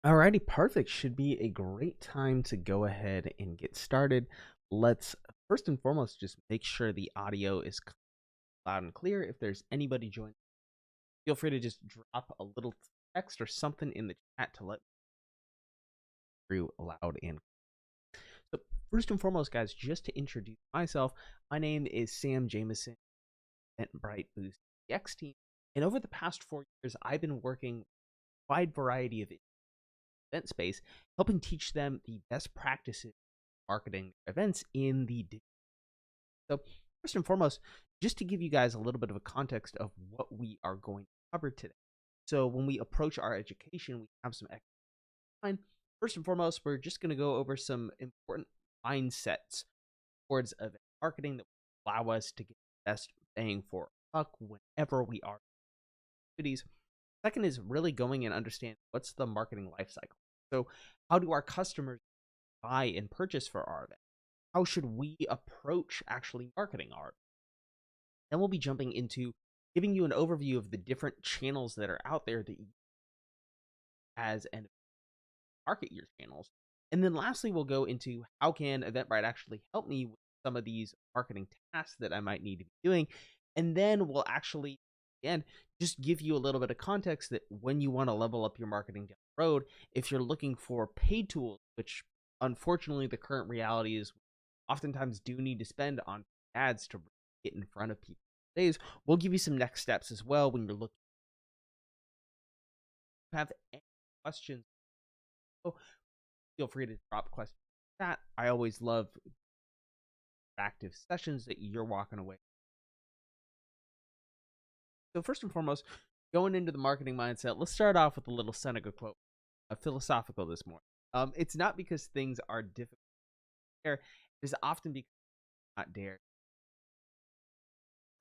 Alrighty, perfect. Should be a great time to go ahead and get started. Let's first and foremost just make sure the audio is loud and clear. If there's anybody joining, feel free to just drop a little text or something in the chat to let me through loud and so first and foremost, guys, just to introduce myself, my name is Sam Jameson, Eventbrite Boost X team, and over the past 4 years, I've been working a wide variety of event space, helping teach them the best practices marketing events in the digital. So first and foremost, just to give you guys a little bit of a context of what we are going to cover today. So when we approach our education, we have some extra. First and foremost, we're just going to go over some important mindsets towards event marketing that will allow us to get the best bang for our buck whenever we are activities. Second is really going and understand what's the marketing life cycle. So how do our customers buy and purchase for our event? How should we approach actually marketing our event? Then we'll be jumping into giving you an overview of the different channels that are out there that you as and market your channels. And then lastly, we'll go into how can Eventbrite actually help me with some of these marketing tasks that I might need to be doing. And then we'll actually, again, just give you a little bit of context that when you want to level up your marketing down the road, if you're looking for paid tools, which unfortunately the current reality is oftentimes do need to spend on ads to get in front of people days, we'll give you some next steps as well when you're looking. If you have any questions, feel free to drop questions in the chat. I always love active sessions that you're walking away. So first and foremost, going into the marketing mindset, let's start off with a little Seneca quote, a philosophical this morning. It's not because things are difficult to dare, it is often because not dare.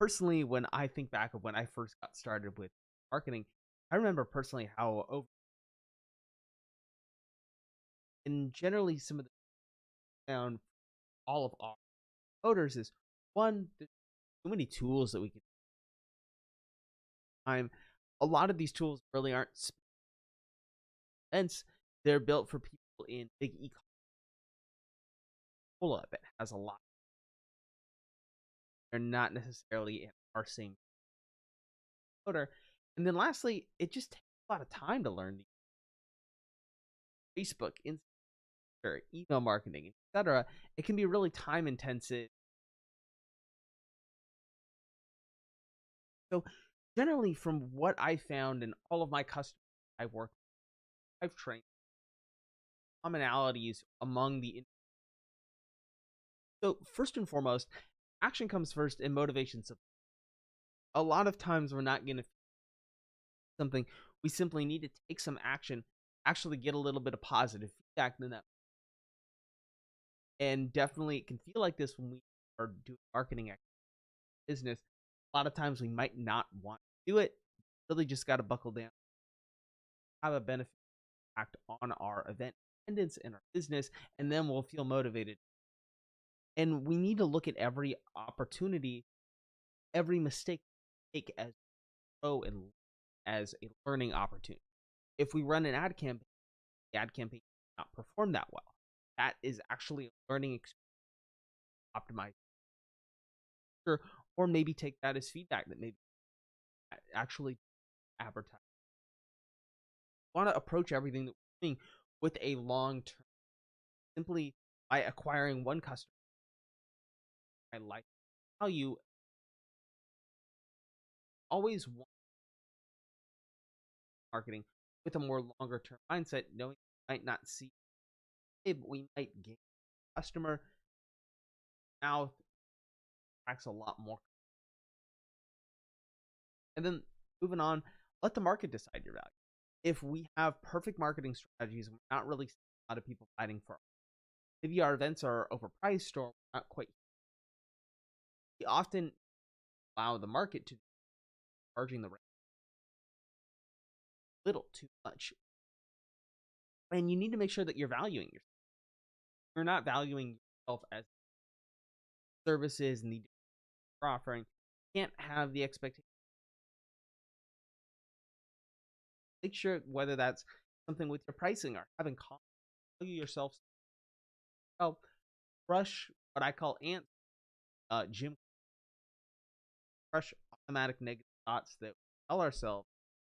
Personally, when I think back of when I first got started with marketing, I remember personally how over and generally some of the down all of our voters is one, there's so many tools that we can time. A lot of these tools really aren't events. They're built for people in big e-commerce that has a lot. They're not necessarily in our same voter. And then lastly, it just takes a lot of time to learn Facebook, Instagram, email marketing, etc. It can be really time intensive. So generally, from what I found in all of my customers I've worked with, I've trained commonalities among the. So first and foremost, action comes first and motivation. So a lot of times we're not going to something. We simply need to take some action, actually get a little bit of positive feedback in that. And definitely it can feel like this when we are doing marketing business. A lot of times we might not want to do it. Really just got to buckle down, have a benefit impact on our event attendance and our business, and then we'll feel motivated. And we need to look at every opportunity, every mistake take as grow and as a learning opportunity. If we run an ad campaign, the ad campaign not perform that well. That is actually a learning experience, optimize, or maybe take that as feedback that maybe actually advertise. We want to approach everything that we're doing with a long term, simply by acquiring one customer. I like value. Always want marketing with a more longer term mindset, knowing we might not see it, but we might gain a customer. Now attracts a lot more. And then moving on, let the market decide your value. If we have perfect marketing strategies, we're not really seeing a lot of people fighting for. Maybe our events are overpriced or not quite. We often allow the market to charging the rate little too much, and you need to make sure that you're valuing yourself. You're not valuing yourself as services and the offering. You can't have the expectation. Make sure whether that's something with your pricing or having cost value yourself. Well, brush what I call ants, Jim brush automatic negative thoughts that we tell ourselves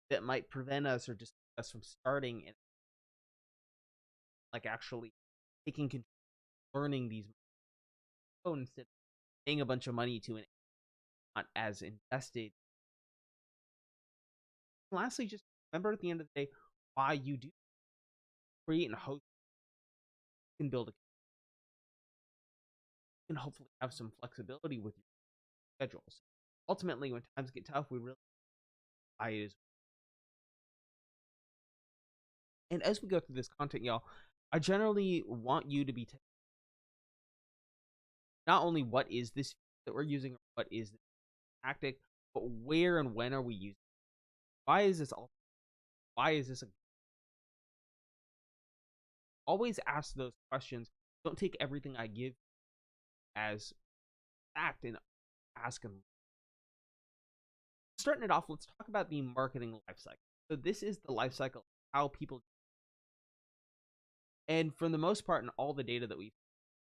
that might prevent us or just us from starting and like actually taking control, learning these instead of paying a bunch of money to an not as invested. And lastly, just remember at the end of the day why you do create and host and build a can hopefully have some flexibility with your schedules. Ultimately, when times get tough, we really why it is. And as we go through this content, y'all, I generally want you to be not only what is this that we're using, or what is this tactic, but where and when are we using it? Why is this all? Why is this a always ask those questions. Don't take everything I give as fact and ask them. Starting it off, let's talk about the marketing life cycle. So this is the life cycle, how people, and for the most part, in all the data that we've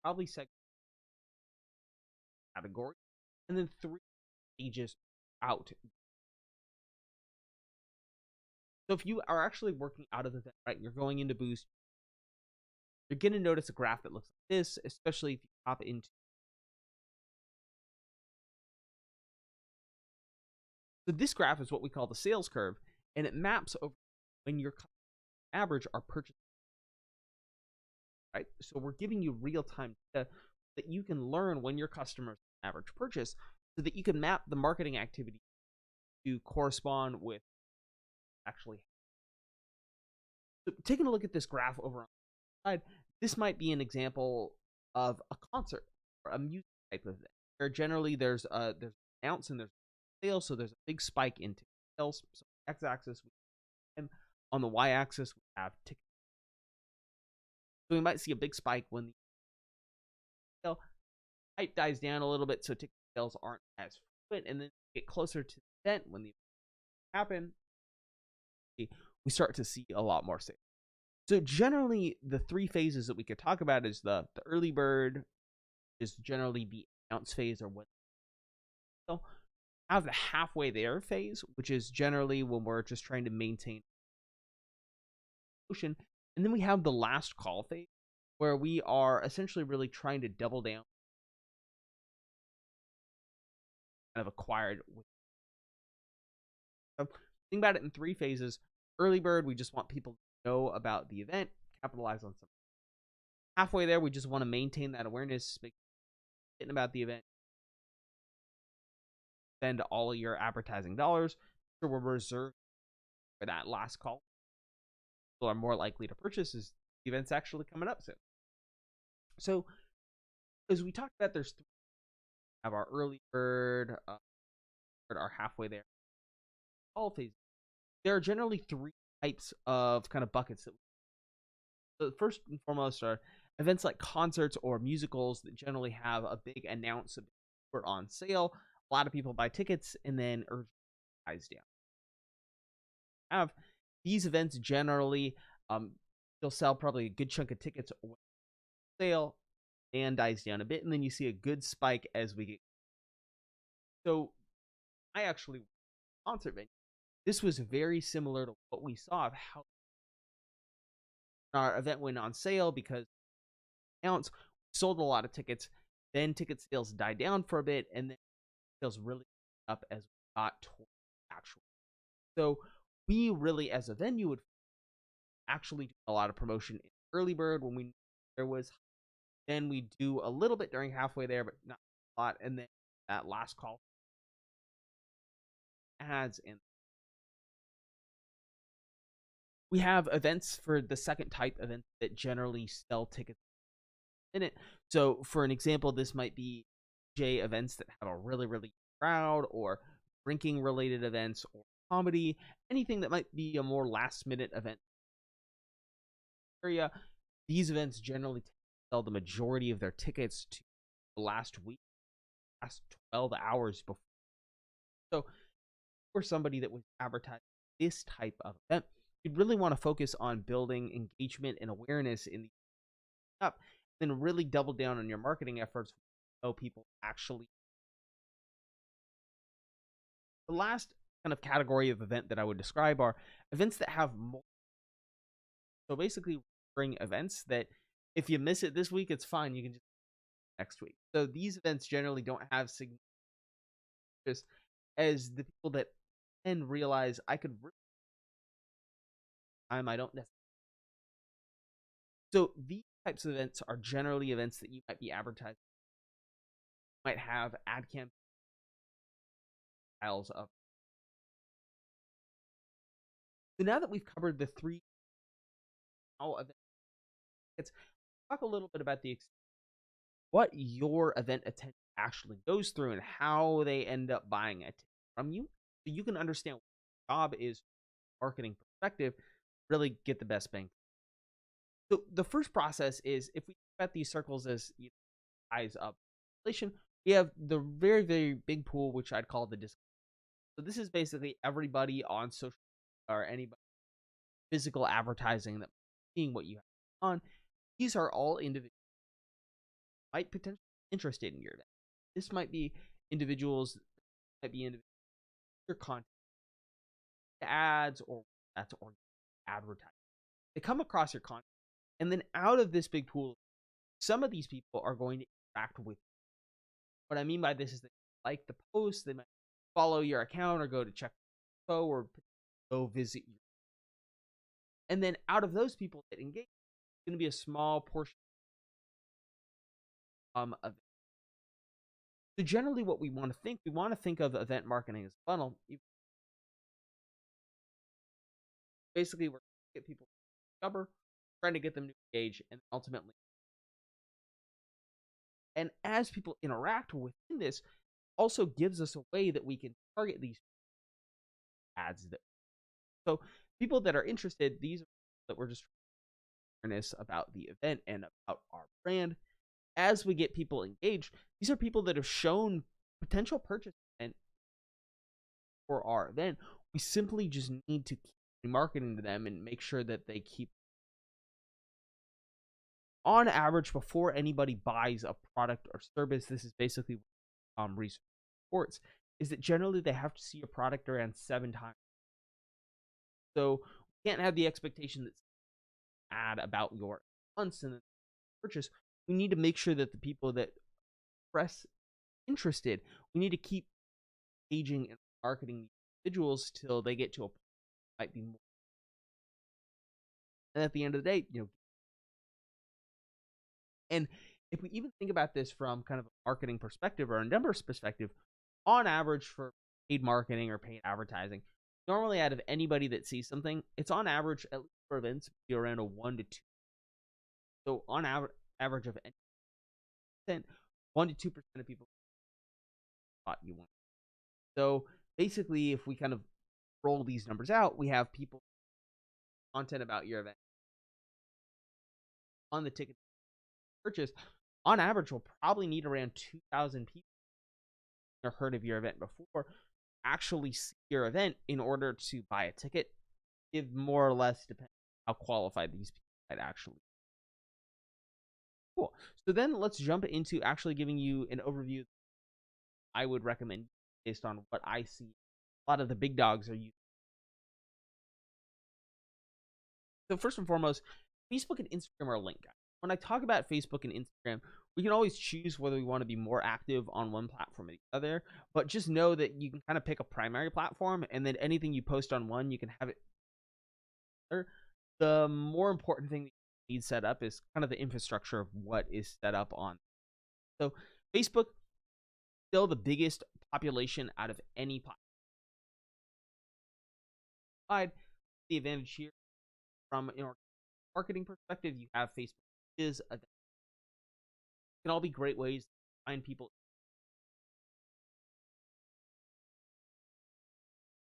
probably segmented category, and then 3 stages out. So if you are actually working out of the event, right, you're going into Boost, you're going to notice a graph that looks like this, especially if you hop into. So this graph is what we call the sales curve, and it maps over when your average are purchasing, right? So we're giving you real-time data that you can learn when your customers average purchase so that you can map the marketing activity to correspond with actually. So taking a look at this graph over on the side, this might be an example of a concert or a music type of thing, where generally there's an ounce and there's sales, so there's a big spike into sales. So x-axis, and on the y-axis we have tickets. So we might see a big spike when the sale hype dies down a little bit, so ticket sales aren't as frequent, and then get closer to the event when the event happen, we start to see a lot more sales. So generally, the 3 phases that we could talk about is the early bird, is generally the announce phase, or what. So have the halfway there phase, which is generally when we're just trying to maintain motion, and then we have the last call phase, where we are essentially really trying to double down, kind of acquired. So think about it in 3 phases. Early bird, we just want people to know about the event, capitalize on something. Halfway there, we just want to maintain that awareness, getting about the event, spend all of your advertising dollars. So we're reserved for that last call. People are more likely to purchase as the event's actually coming up soon. So as we talked about, there's 3. We have our early bird, our halfway there, all phases. There are generally 3 types of kind of buckets. The first and foremost are events like concerts or musicals that generally have a big announcement for on sale. A lot of people buy tickets and then dies down. Have these events generally, they'll sell probably a good chunk of tickets on sale and dies down a bit, and then you see a good spike as we get. So I actually concert venue. This was very similar to what we saw of how our event went on sale because announced sold a lot of tickets. Then ticket sales died down for a bit, and then sales really up as we got toward actual. So we really, as a venue, would actually do a lot of promotion in early bird when we there was. Then we do a little bit during halfway there, but not a lot, and then that last call ads in. We have events for the second type event that generally sell tickets in it. So for an example, this might be J events that have a really crowd, or drinking related events, or comedy, anything that might be a more last minute event area. These events generally sell the majority of their tickets to the last week, last 12 hours before. So for somebody that was advertising this type of event, you'd really want to focus on building engagement and awareness in the up, then really double down on your marketing efforts so people actually. The last kind of category of event that I would describe are events that have so basically bring events that if you miss it this week, it's fine. You can just next week. So these events generally don't have significance as the people that then realize I could time I don't necessarily. So these types of events are generally events that you might be advertising, might have ad campaigns of. So now that we've covered the three events, let's talk a little bit about what your event attendee actually goes through and how they end up buying it from you, so you can understand what your job is from a marketing perspective, really get the best bang. So the first process is if we think about these circles as size of population, we have the very, very big pool, which I'd call the discount. So this is basically everybody on social or anybody physical advertising that seeing what you have on. These are all individuals might potentially be interested in your event. This might be individuals, might be individuals your content ads or that's or advertising. They come across your content, and then out of this big pool, some of these people are going to interact with you. What I mean by this is that they like the post, they might follow your account or go to check info or go visit you. And then out of those people that engage, it's going to be a small portion of it. So generally what we want to think of event marketing as a funnel. Basically, we're trying to get people to discover, trying to get them to engage, and ultimately. And as people interact within this, also gives us a way that we can target these ads. So people that are interested, these are that we're just awareness about the event and about our brand. As we get people engaged, these are people that have shown potential purchase intent for our event. We simply just need to keep marketing to them and make sure that they keep. On average, before anybody buys a product or service, this is basically research reports, is that generally they have to see a product around 7 times. So we can't have the expectation that ad about your months and then purchase. We need to make sure that the people that press interested, we need to keep engaging and marketing individuals till they get to a point might be more. And at the end of the day, and if we even think about this from kind of a marketing perspective or a numbers perspective, on average for paid marketing or paid advertising, normally out of anybody that sees something, it's on average, at least for events, be around a 1 to 2. So on average of 1 to 2% of people thought you want. So basically, if we kind of roll these numbers out, we have people content about your event on the ticket purchase. On average, we'll probably need around 2,000 people or heard of your event before actually see your event in order to buy a ticket. If more or less depends on how qualified these people might actually be. Cool. So then let's jump into actually giving you an overview I would recommend based on what I see a lot of the big dogs are using. So first and foremost, Facebook and Instagram are linked. When I talk about Facebook and Instagram, we can always choose whether we want to be more active on one platform or the other, but just know that you can kind of pick a primary platform, and then anything you post on one, you can have it there. The more important thing that you need set up is kind of the infrastructure of what is set up on. So Facebook, still the biggest population out of any platform. The advantage here from a marketing perspective, you have Facebook is a can all be great ways to find people.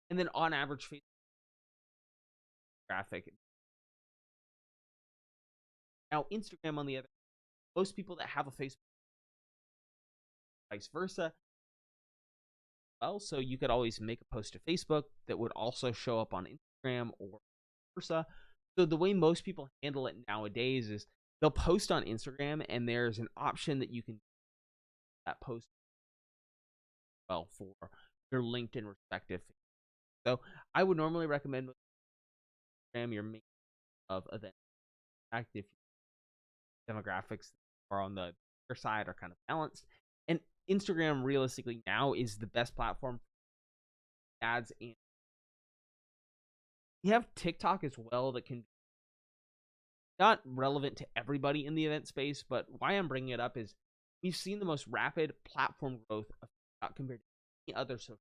And then on average, Facebook traffic. Now, Instagram, on the other, most people that have a Facebook, vice versa. Well, so you could always make a post to Facebook that would also show up on Instagram or versa. So the way most people handle it nowadays is they'll post on Instagram, and there's an option that you can that post well for your LinkedIn respective. So I would normally recommend Instagram your main of event active demographics are on the other side are kind of balanced. And Instagram realistically now is the best platform for ads, and you have TikTok as well that can be not relevant to everybody in the event space, but why I'm bringing it up is we've seen the most rapid platform growth of TikTok compared to any other social.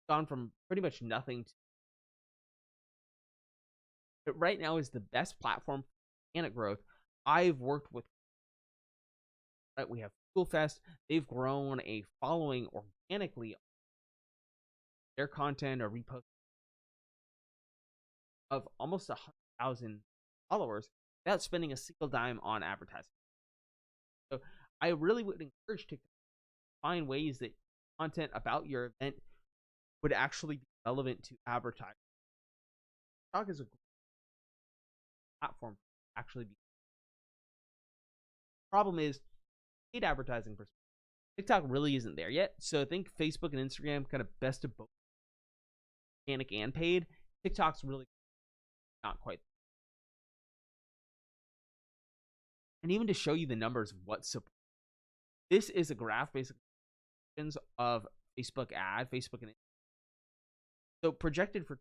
Gone from pretty much nothing to it right now is the best platform for organic growth. I've worked with right, we have Google Fest. They've grown a following organically. Their content or repost of almost 100,000 followers without spending a single dime on advertising. So I really would encourage to find ways that content about your event would actually be relevant to advertising. TikTok is a great platform to actually be. Problem is, paid advertising perspective. TikTok really isn't there yet. So I think Facebook and Instagram kind of best of both organic and paid. TikTok's really not quite. And even to show you the numbers of what support. This is a graph basically of Facebook ad, Facebook and so projected for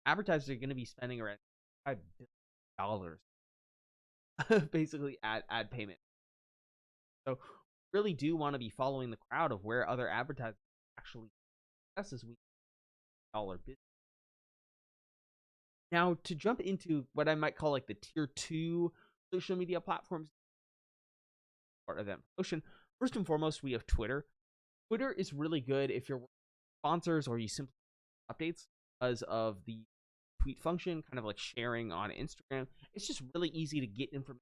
advertisers are going to be spending around $5 billion basically ad payment. So really do want to be following the crowd of where other advertisers actually success this week dollar business. Now to jump into what I might call like the tier 2 social media platforms or event promotion, first and foremost we have Twitter. Twitter is really good if you're sponsors or you simply updates because of the tweet function, kind of like sharing on Instagram. It's just really easy to get information.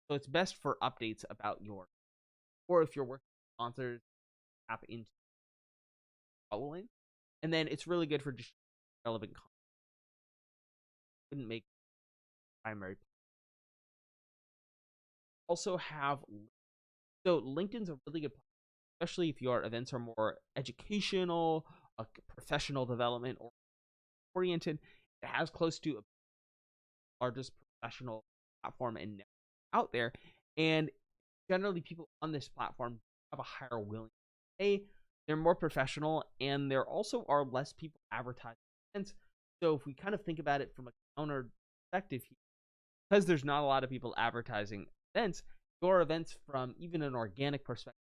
So it's best for updates about your, or if you're working with sponsors, tap into following. And then it's really good for just relevant content. Wouldn't make primary. Also have, so LinkedIn's a really good platform, especially if your events are more educational, professional development, or oriented. It has close to a largest professional platform and out there, and generally people on this platform have a higher willingness to pay. They're more professional, and there also are less people advertising events. So if we kind of think about it from a counter perspective here, because there's not a lot of people advertising events, your events from even an organic perspective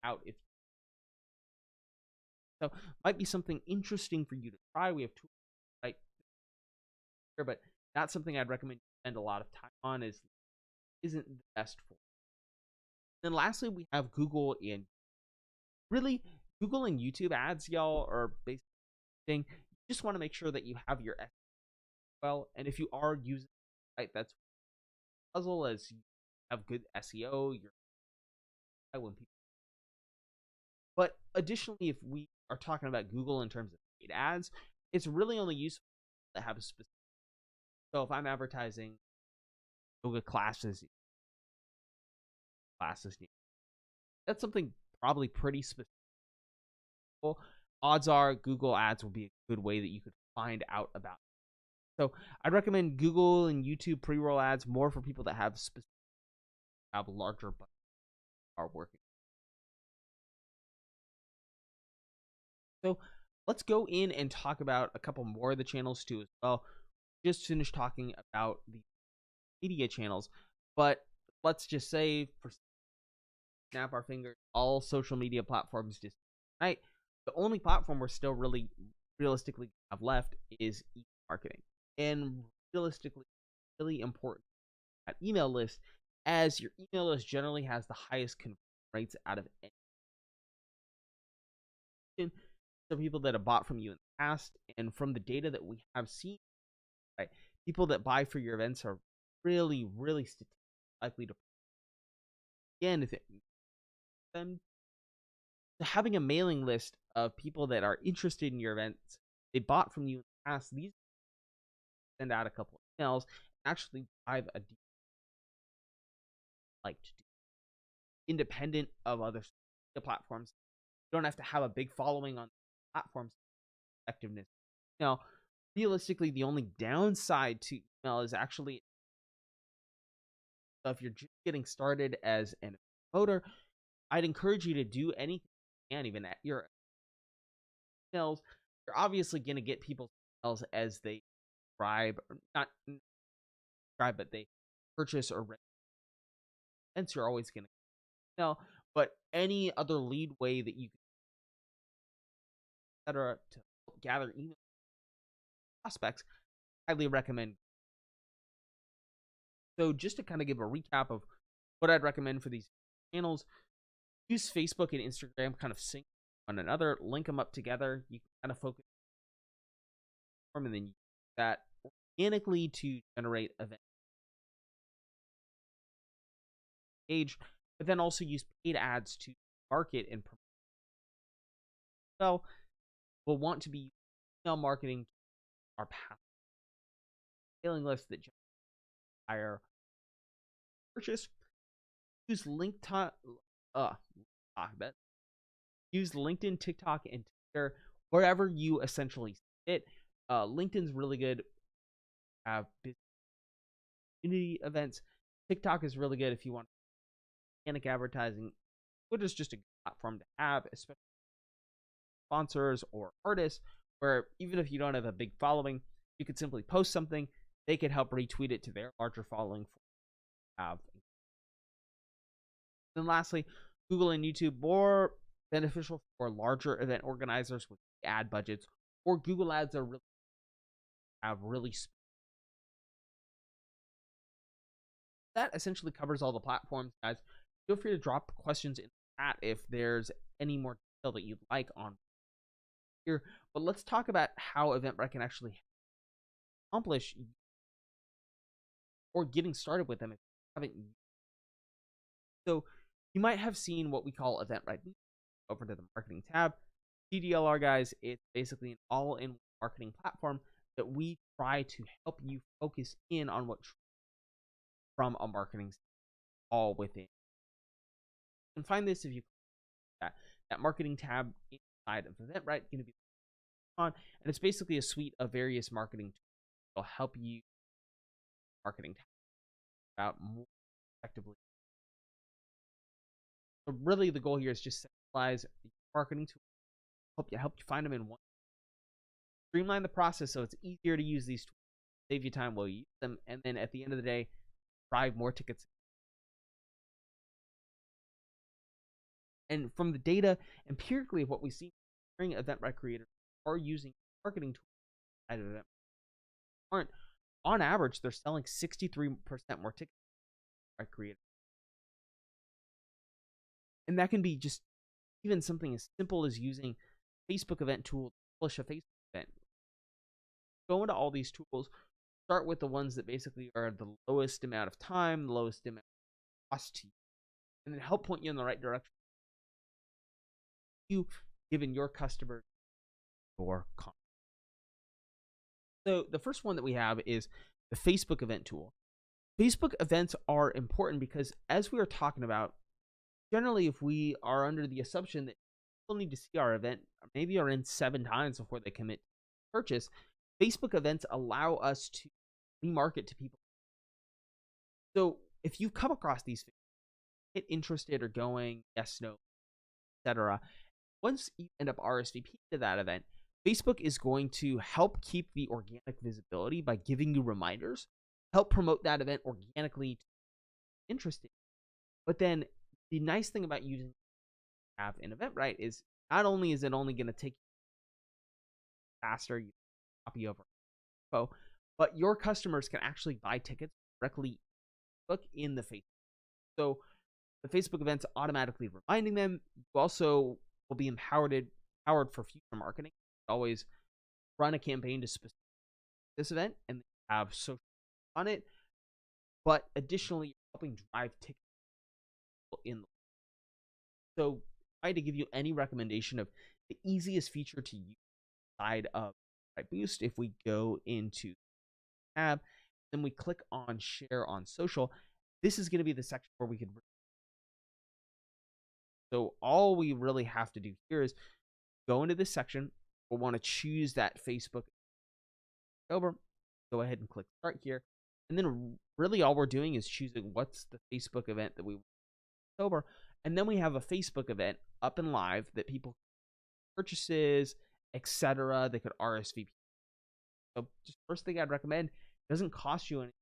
out if so might be something interesting for you to try. We have tools right here, but not something I'd recommend you spend a lot of time on is isn't the best for. Then lastly, we have Google and really Google and YouTube ads, y'all, are basically thing. You just want to make sure that you have your SEO well, and if you are using right, that's puzzle as you have good SEO. You're when people. But additionally, if we are talking about Google in terms of paid ads, it's really only useful to have a specific. So if I'm advertising yoga classes, that's something probably pretty specific. Odds are Google ads will be a good way that you could find out about it. So I'd recommend Google and YouTube pre-roll ads more for people that have larger budgets are working. So let's go in and talk about a couple more of the channels too as well. Just finished talking about the media channels, but let's just say for snap our fingers, all social media platforms just right. The only platform we're still really realistically have left is email marketing, and realistically, really important at email list, as your email list generally has the highest conversion rates out of any. So people that have bought from you in the past, and from the data that we have seen, right, people that buy for your events are really, really likely to. Again, if it, them having a mailing list of people that are interested in your events, they bought from you past, these send out a couple of emails, actually drive a deep like to do independent of other platforms. You don't have to have a big following on platforms effectiveness. Now, realistically, the only downside to email is actually if you're just getting started as an promoter, I'd encourage you to do anything you can, even at your emails. You're obviously going to get people's emails as they subscribe, or not subscribe, but they purchase or rent. Hence, you're always going to email. But any other lead way that you can, etc., to gather email prospects, highly recommend. So, just to kind of give a recap of what I'd recommend for these channels, use Facebook and Instagram kind of sync on another, link them up together. You can kind of focus on and then use that organically to generate event page, but then also use paid ads to market and promote. Well, we'll want to be email marketing our path mailing list that higher purchase. Use use LinkedIn, TikTok, and Twitter wherever you essentially see it. LinkedIn's really good. Have community events. TikTok is really good if you want organic advertising. Twitter's just a good platform to have, especially sponsors or artists, where even if you don't have a big following, you could simply post something. They could help retweet it to their larger following. Then lastly, Google and YouTube, more beneficial for larger event organizers with ad budgets, or Google ads are really that essentially covers all the platforms, guys. Feel free to drop questions in the chat if there's any more detail that you'd like on here. But let's talk about how Eventbrite can actually accomplish or getting started with them if you haven't. So you might have seen what we call Eventbrite. Over to the marketing tab. TDLR, guys, it's basically an all-in marketing platform that we try to help you focus in on what from a marketing all within. You can find this if you click that marketing tab inside of Eventbrite. Going to be on, and it's basically a suite of various marketing tools that will help you marketing out more effectively. So really, the goal here is just centralize marketing tools, help you find them in one. Streamline the process so it's easier to use these tools, save you time while you use them, and then at the end of the day, drive more tickets. And from the data, empirically, of what we see, Eventbrite creators are using marketing tools at Eventbrite. Aren't on average, they're selling 63% more tickets by creators. And that can be just even something as simple as using Facebook event tool to publish a Facebook event. Go into all these tools, start with the ones that basically are the lowest amount of time, the lowest amount of cost to you, and then help point you in the right direction. You giving your customers your content. So the first one that we have is the Facebook event tool. Facebook events are important because, as we were talking about, generally, if we are under the assumption that people need to see our event, maybe are in 7 times before they commit to purchase, Facebook events allow us to remarket to people. So if you come across these, get interested or going, yes, no, etc. Once you end up RSVP to that event, Facebook is going to help keep the organic visibility by giving you reminders, help promote that event organically. Interesting. But then the nice thing about using have in Eventbrite is not only is it only going to take faster, you copy over info, but your customers can actually buy tickets directly in the Facebook. So the Facebook events automatically reminding them. You also will be empowered for future marketing. Always run a campaign to specific this event and have social on it, but additionally helping drive tickets in. So I had to give you any recommendation of the easiest feature to use side of Eventbrite Boost, if we go into tab, then we click on share on social, this is going to be the section where we could. So all we really have to do here is go into this section. We'll want to choose that Facebook over. Go ahead and click start here. And then really all we're doing is choosing what's the Facebook event that we want over. And then we have a Facebook event up and live that people purchases, etc. They could RSVP. So just first thing I'd recommend, it doesn't cost you anything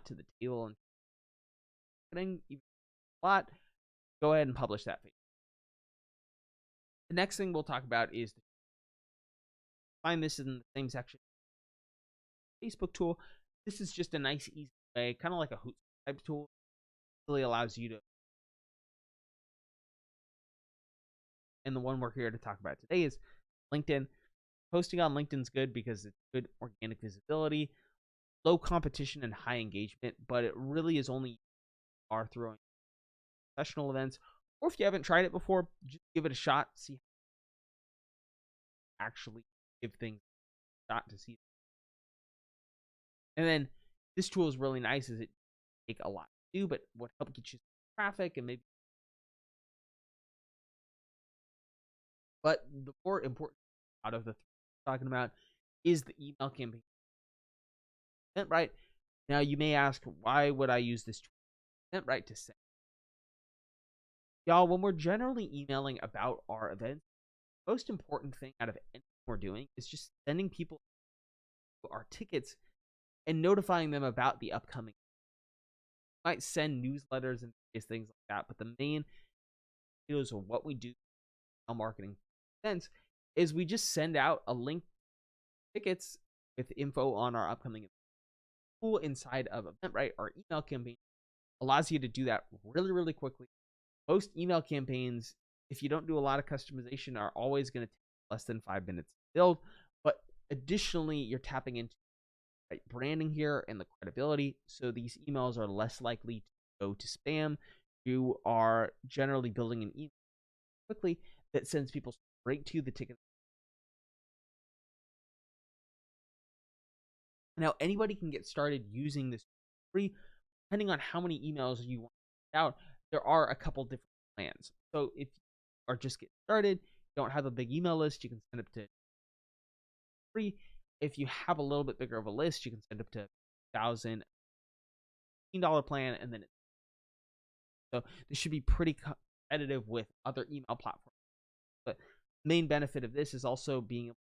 to the table and even a lot. Go ahead and publish that. The next thing we'll talk about is find this in the same section. Facebook tool. This is just a nice, easy way, kind of like a Hootsuite type tool. It really allows you to. And the one we're here to talk about today is LinkedIn. Posting on LinkedIn is good because it's good organic visibility, low competition, and high engagement. But it really is only are throwing professional events, or if you haven't tried it before, just give it a shot. See, actually give things a shot to see. And then this tool is really nice. Is it take a lot to do, but what help get you traffic and maybe. But the more important out of the three we're talking about is the email campaign. Eventbrite. Now you may ask, why would I use this tool? Eventbrite to send. Y'all, when we're generally emailing about our events, the most important thing out of anything we're doing is just sending people our tickets and notifying them about the upcoming. We might send newsletters and things like that, but the main is what we do in marketing events is we just send out a link to tickets with info on our upcoming event. Tool inside of Eventbrite, our email campaign allows you to do that really, really quickly. Most email campaigns, if you don't do a lot of customization, are always going to take less than 5 minutes to build. But additionally, you're tapping into branding here and the credibility. So these emails are less likely to go to spam. You are generally building an email quickly that sends people straight to the ticket. Now, anybody can get started using this free, depending on how many emails you want to send out. There are a couple different plans. So if you are just getting started, don't have a big email list, you can send up to free. If you have a little bit bigger of a list, you can send up to $1,015 plan, and then so this should be pretty competitive with other email platforms. But the main benefit of this is also being able to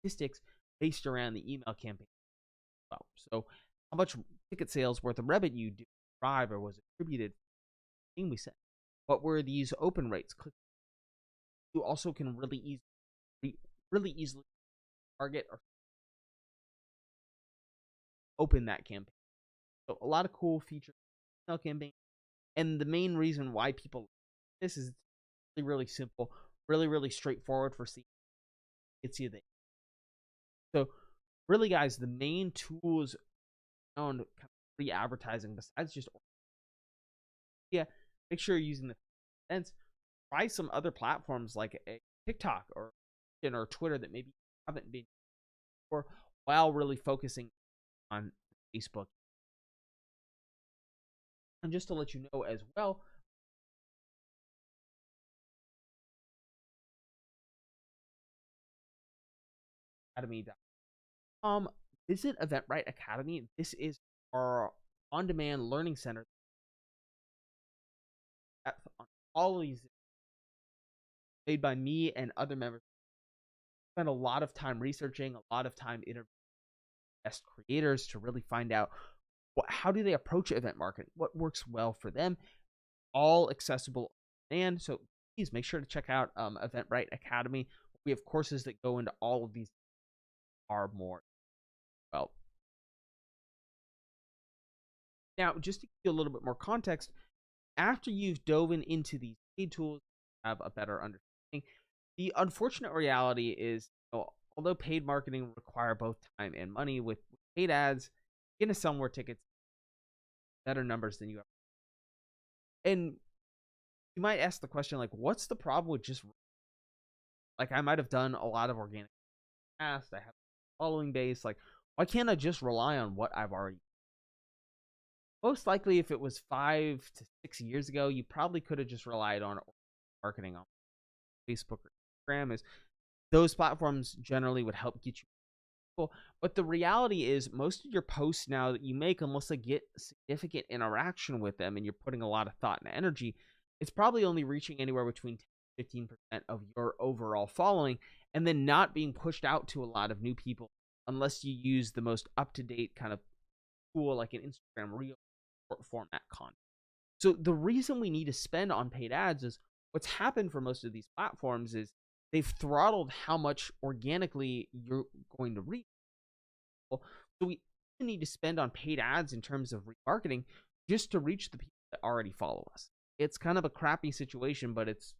statistics based around the email campaign. Well, so how much ticket sales worth of revenue do drive or was attributed to the thing we sent? What were these open rates? You also can really easily target or open that campaign. So a lot of cool features in the email campaign. And the main reason why people this is really, really simple, really, really straightforward for seeing. It's you there. So really, guys, the main tools around kind of free advertising, besides just make sure you're using the events. Try some other platforms like a TikTok or Twitter that maybe you haven't been before, while really focusing on Facebook. And just to let you know as well, academy.com. Visit Eventbrite Academy. This is our on-demand learning center. On all of these made by me and other members. Spend a lot of time researching, a lot of time interviewing best creators to really find out how do they approach event marketing, what works well for them, all accessible and so please make sure to check out Eventbrite Academy. We have courses that go into all of these are more well. Now, just to give you a little bit more context, after you've dove into these paid tools, you have a better understanding. The unfortunate reality is, although paid marketing require both time and money, with paid ads, you're going to sell more tickets, better numbers than you ever. And you might ask the question, like, what's the problem with just, like, I might have done a lot of organic past. I have a following base. Like, why can't I just rely on what I've already? Most likely, if it was 5 to 6 years ago, you probably could have just relied on marketing on Facebook or Instagram. Is those platforms generally would help get you people. But the reality is, most of your posts now that you make, unless they get significant interaction with them and you're putting a lot of thought and energy, it's probably only reaching anywhere between 10 to 15% of your overall following, and then not being pushed out to a lot of new people unless you use the most up to date kind of tool like an Instagram Reel format content. So the reason we need to spend on paid ads is what's happened for most of these platforms is they've throttled how much organically you're going to reach. So we need to spend on paid ads in terms of remarketing just to reach the people that already follow us. It's kind of a crappy situation, but it's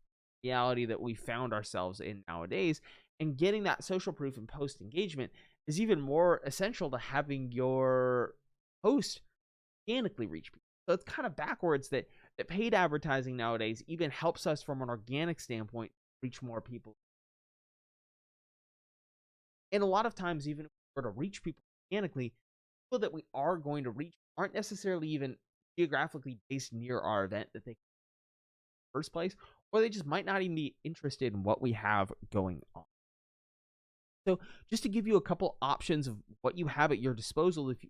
reality that we found ourselves in nowadays. And getting that social proof and post engagement is even more essential to having your post organically reach people. So it's kind of backwards that paid advertising nowadays even helps us from an organic standpoint reach more people. And a lot of times, even if we were to reach people organically, people that we are going to reach aren't necessarily even geographically based near our event that they can in the first place, or they just might not even be interested in what we have going on. So just to give you a couple options of what you have at your disposal, if you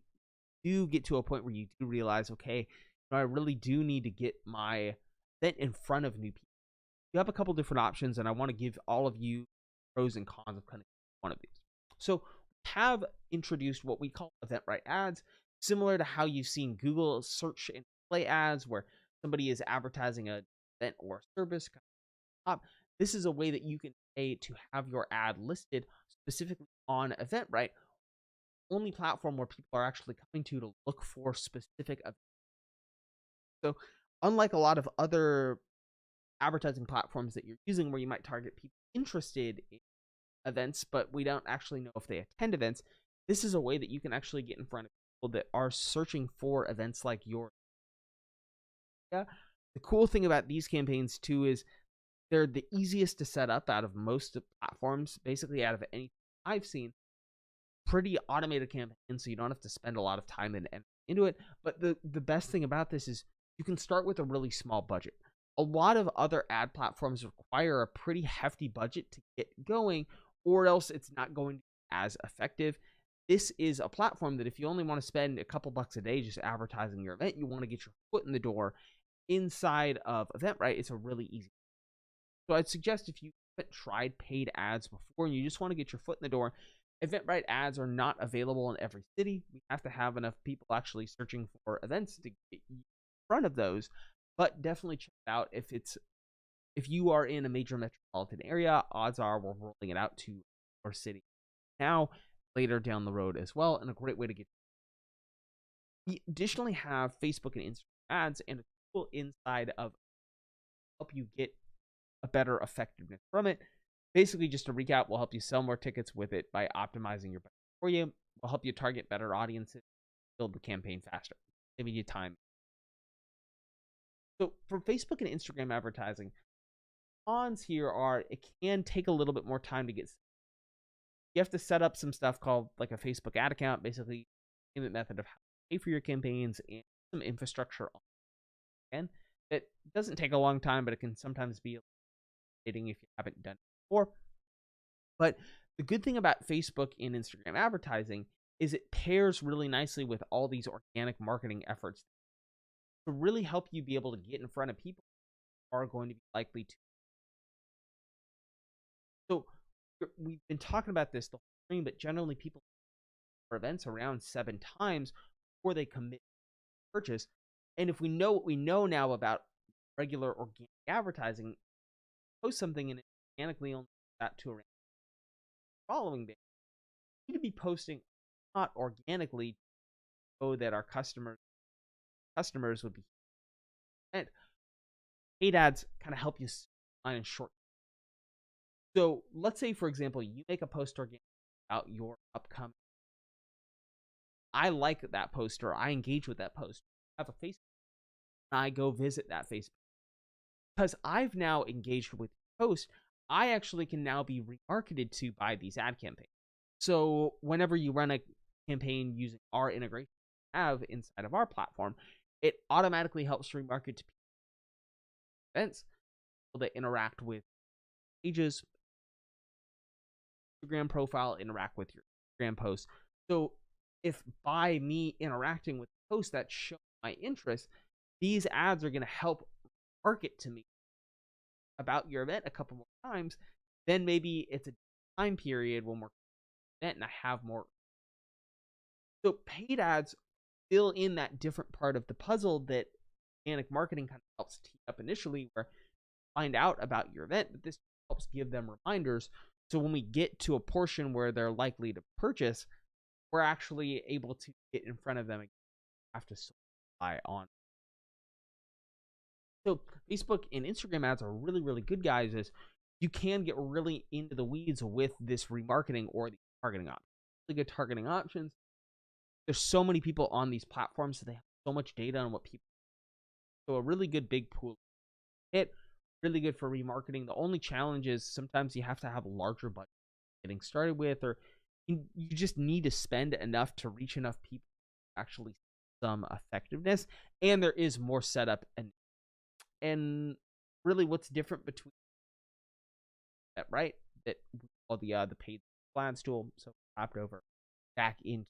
do get to a point where you do realize, okay, I really do need to get my event in front of new people. You have a couple different options, and I want to give all of you pros and cons of kind of one of these. So we have introduced what we call Eventbrite ads, similar to how you've seen Google search and display ads, where somebody is advertising an event or a service. This is a way that you can pay to have your ad listed specifically on Eventbrite, only platform where people are actually coming to look for specific events. So unlike a lot of other advertising platforms that you're using where you might target people interested in events, but we don't actually know if they attend events, this is a way that you can actually get in front of people that are searching for events like yours. Yeah. The cool thing about these campaigns too is they're the easiest to set up out of most platforms, basically out of anything I've seen. Pretty automated campaign, so you don't have to spend a lot of time and energy into it. But the best thing about this is you can start with a really small budget. A lot of other ad platforms require a pretty hefty budget to get going, or else it's not going to be as effective. This is a platform that if you only want to spend a couple bucks a day just advertising your event, you want to get your foot in the door inside of Eventbrite, it's a really easy. So I'd suggest if you haven't tried paid ads before and you just want to get your foot in the door, Eventbrite ads are not available in every city. We have to have enough people actually searching for events to get in front of those. But definitely check it out if you are in a major metropolitan area. Odds are we're rolling it out to our city now, later down the road as well, and a great way to get. We additionally have Facebook and Instagram ads, and a tool inside of help you get a better effectiveness from it. Basically, just to recap, we'll help you sell more tickets with it by optimizing your budget for you. We'll help you target better audiences, build the campaign faster, saving you time. So for Facebook and Instagram advertising, cons here are it can take a little bit more time to get. You have to set up some stuff called like a Facebook ad account, basically payment method of how to pay for your campaigns, and some infrastructure. Again, it doesn't take a long time, but it can sometimes be if you haven't done it before. But the good thing about Facebook and Instagram advertising is it pairs really nicely with all these organic marketing efforts to really help you be able to get in front of people who are going to be likely to. So we've been talking about this the whole stream, but generally people for events around 7 times before they commit to purchase. And if we know what we know now about regular organic advertising, post something and it organically only got to around the following day, we need to be posting not organically so that our customers would be. And paid ads kind of help you line and short. So let's say, for example, you make a post organic about your upcoming. I like that post, or I engage with that post. I have a Facebook. I go visit that Facebook because I've now engaged with the post. I actually can now be remarketed to by these ad campaigns. So whenever you run a campaign using our integration we have inside of our platform, it automatically helps remarket to events, people that interact with pages, Instagram profile, interact with your Instagram posts. So if by me interacting with posts that show my interest, these ads are going to help market to me about your event a couple more times, then maybe it's a time period when we're event and I have more. So paid ads fill in that different part of the puzzle that organic marketing kind of helps tee up initially, where find out about your event, but this helps give them reminders. So when we get to a portion where they're likely to purchase, we're actually able to get in front of them and have to buy on. So Facebook and Instagram ads are really, really good, guys, as you can get really into the weeds with this remarketing or the targeting options. Really good targeting options. There's so many people on these platforms, so they have so much data on what people. So a really good big pool. It really good for remarketing. The only challenge is sometimes you have to have a larger budget getting started with, or you just need to spend enough to reach enough people to actually see some effectiveness. And there is more setup and really what's different between that, right? That we call the paid plans tool. So wrapped over back into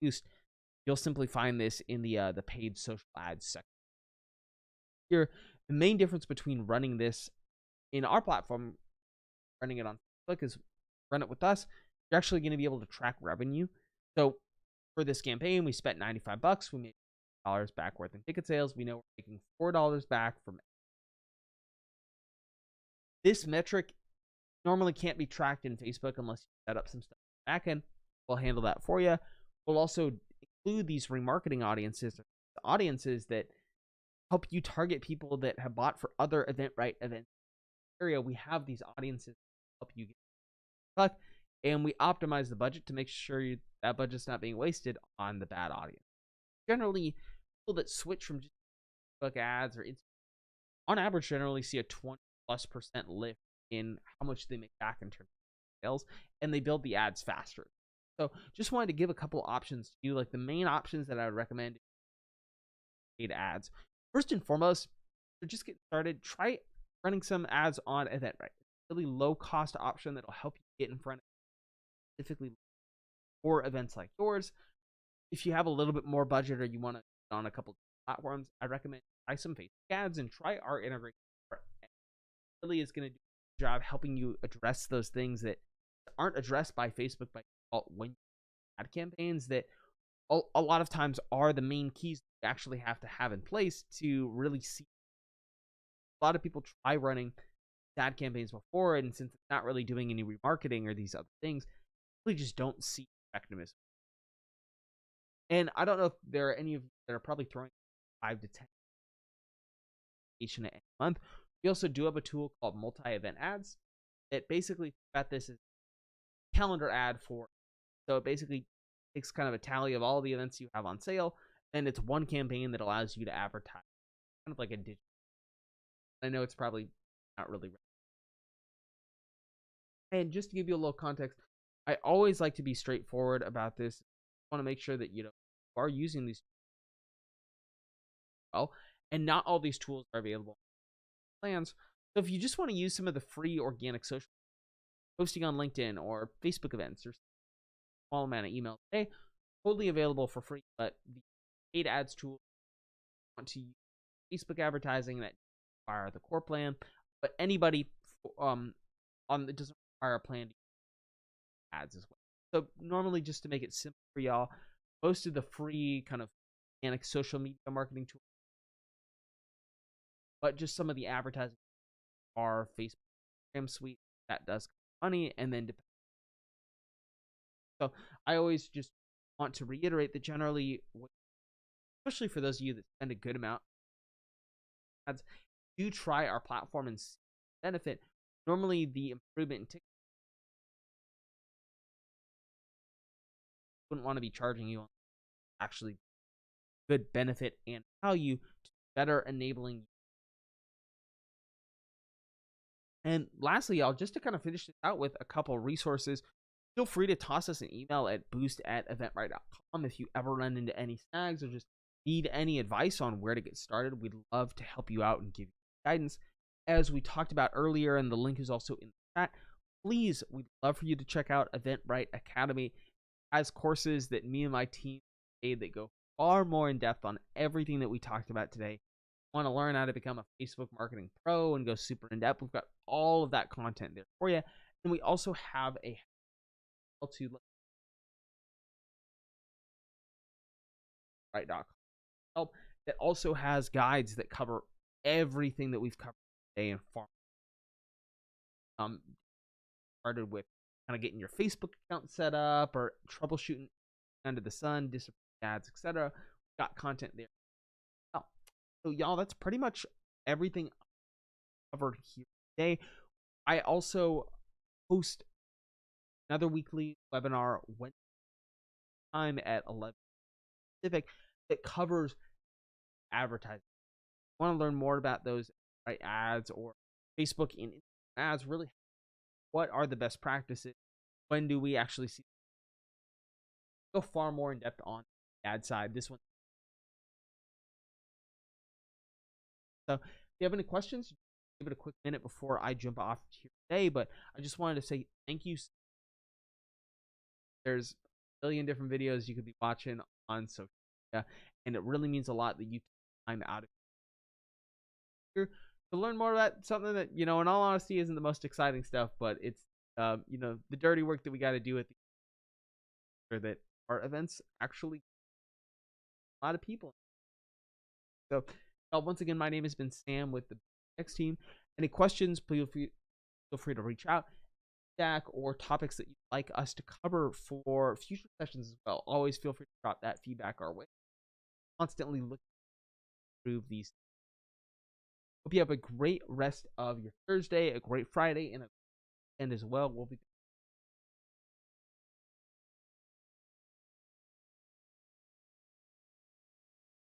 use. You'll simply find this in the paid social ads section. Here, the main difference between running this in our platform, running it on Facebook, is run it with us. You're actually going to be able to track revenue. So for this campaign, we spent $95. We made $4 back worth in ticket sales. We know we're making $4 back from it. This metric normally can't be tracked in Facebook unless you set up some stuff back end. We'll handle that for you. We'll also include these remarketing audiences that help you target people that have bought for other Eventbrite events area. We have these audiences help you get luck, and we optimize the budget to make sure that budget's not being wasted on the bad audience. Generally, people that switch from just Facebook ads or on average generally see a 20+% lift in how much they make back in terms of sales, and they build the ads faster. So just wanted to give a couple options to you, like the main options that I would recommend paid ads. First and foremost, to just get started, try running some ads on Eventbrite. Really low cost option that'll help you get in front of specifically for events like yours. If you have a little bit more budget or you want to on a couple platforms, I recommend try some Facebook ads and try our integration. It really is going to do a job helping you address those things that aren't addressed by Facebook by default when you ad campaigns that a lot of times are the main keys you actually have to have in place to really see. A lot of people try running ad campaigns before, and since it's not really doing any remarketing or these other things, really just don't see effectiveness. And I don't know if there are any of you that are probably throwing 5 to 10 a month. We also do have a tool called multi-event ads. It basically got this as a calendar ad for, so it basically takes kind of a tally of all the events you have on sale, and it's one campaign that allows you to advertise, kind of like a digital. I know it's probably not really right. And just to give you a little context, I always like to be straightforward about this. I want to make sure that you are using these well, and not all these tools are available plans. So if you just want to use some of the free organic social posting on LinkedIn or Facebook events or small amount of email today, totally available for free. But the paid ads tool, want to use Facebook advertising that require the core plan, but anybody on it doesn't require a plan to use ads as well. So normally, just to make it simple for y'all, most of the free kind of organic social media marketing tools, but just some of the advertising are Facebook suite that does money, and then so I always just want to reiterate that generally, especially for those of you that spend a good amount ads, do try our platform and benefit. Normally, the improvement in tickets wouldn't want to be charging you on actually good benefit and value to better enabling you. And lastly, y'all, just to kind of finish this out with a couple resources, Feel free to toss us an email at boost@eventbrite.com if you ever run into any snags or just need any advice on where to get started. We'd love to help you out and give you guidance. As we talked about earlier, and the link is also in the chat, please, we'd love for you to check out Eventbrite Academy. It has courses that me and my team made that go far more in depth on everything that we talked about today. Want to learn how to become a Facebook marketing pro and go super in depth? We've got all of that content there for you. And we also have a to right.com help that also has guides that cover everything that we've covered today and far. Started with kind of getting your Facebook account set up or troubleshooting under the sun, disappearing ads, etc. Got content there. Oh, so y'all, that's pretty much everything covered here today. I also host another weekly webinar Wednesday time at 11 Pacific that covers advertising. If you want to learn more about those right ads or Facebook and ads, really, what are the best practices? When do we actually see? Go far more in depth on the ad side. This one. So, if you have any questions, give it a quick minute before I jump off here today. But I just wanted to say thank you. There's a billion different videos you could be watching on social media, and it really means a lot that you take time out of here to learn more about something that, in all honesty, isn't the most exciting stuff, but it's the dirty work that we got to do at the sure that our events actually a lot of people. So once again, my name has been Sam with the X team. Any questions, please feel free to reach out, feedback, or topics that you'd like us to cover for future sessions as well. Always feel free to drop that feedback our way. Constantly looking to improve these. Hope you have a great rest of your Thursday, a great Friday, and as well. We'll be